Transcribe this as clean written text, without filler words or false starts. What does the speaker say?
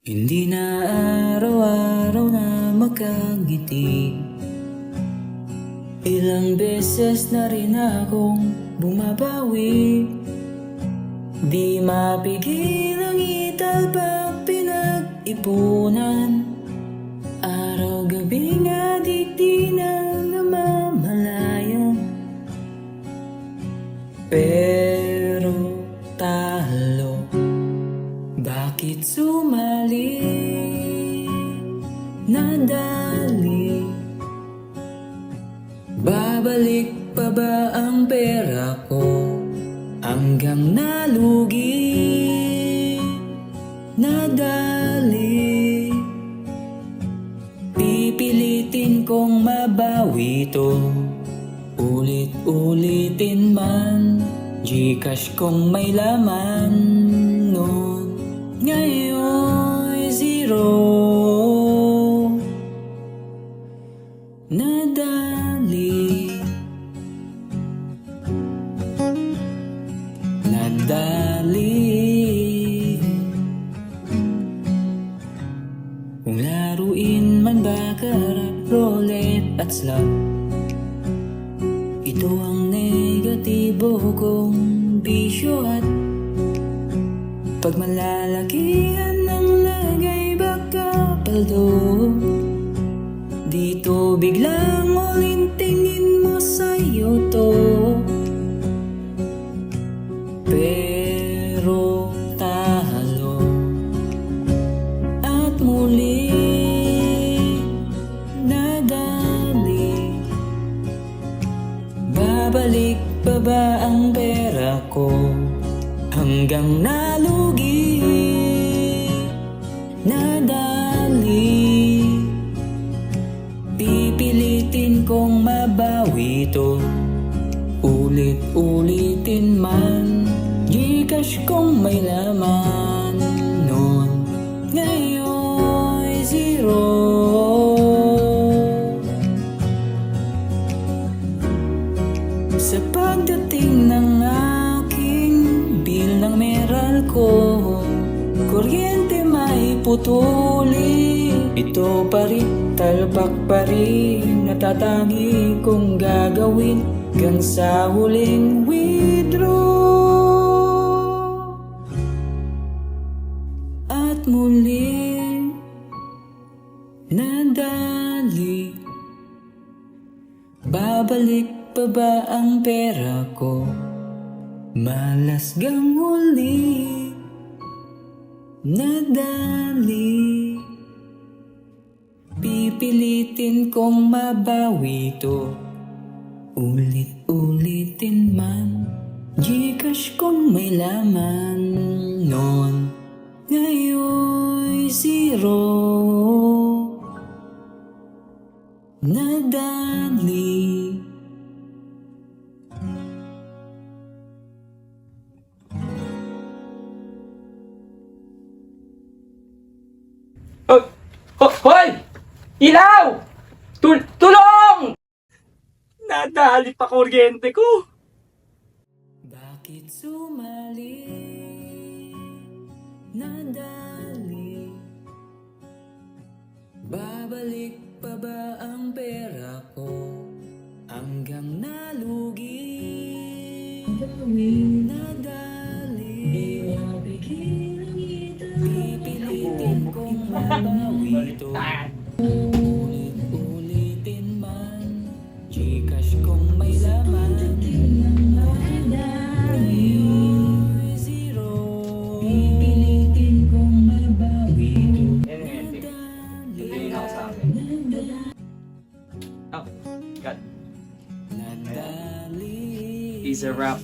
Hindi na araw-araw na makangiti. Ilang beses na rin akong bumabawi. Di mapigil ang ital pag pinag-ipunan. Araw-gabi nga di na namamalayan. Pero talo, bakit sumali? Nadali. Babalik pa ba ang pera ko hanggang nalugi? Nadali. Pipilitin kong mabawi to, ulit-ulitin man. Gcash kong may laman nun, ngayon zero. Nadali. Nadali. Kung laruin man ba karap, roulette at slot, ito ang negatibo kong bisyo. At pag malalakihan ng lagay baka paldo, dito biglang uling tingin mo sa'yo to. Pero talo at muli nadali. Babalik pa ba ang pera ko hanggang nalugi? Nadali. Pipilitin kong mabawi to, ulit-ulitin man. Gcash kong may laman nun, ngayon zero. Sa pagdating ng aking bill ng meral ko, kuryente may putuli. Ito pa rin, talpak pa rin, natatangi kong gagawin hanggang sa huling withdraw. At muli nadali. Babalik pa ba ang pera ko? Malas gang huli. Nadali. Pipilitin kong mabawi to, ulit-ulitin man. Gcash kong may laman nun, ngayon zero. Nadali. Hoy! Ilaw! Tulong! Nadali pa kuryente ko. Bakit sumali? Nadali. Babalik pa ba ang pera ko hanggang nalugi? Nadali. Pipilitin kong mabawi to, ulit-ulitin man. Gcash kong may laman, ngayon zero. Pipilitin kong mabawi to, Tingin ako sa akin. Oh, God. nadali. He's a rap.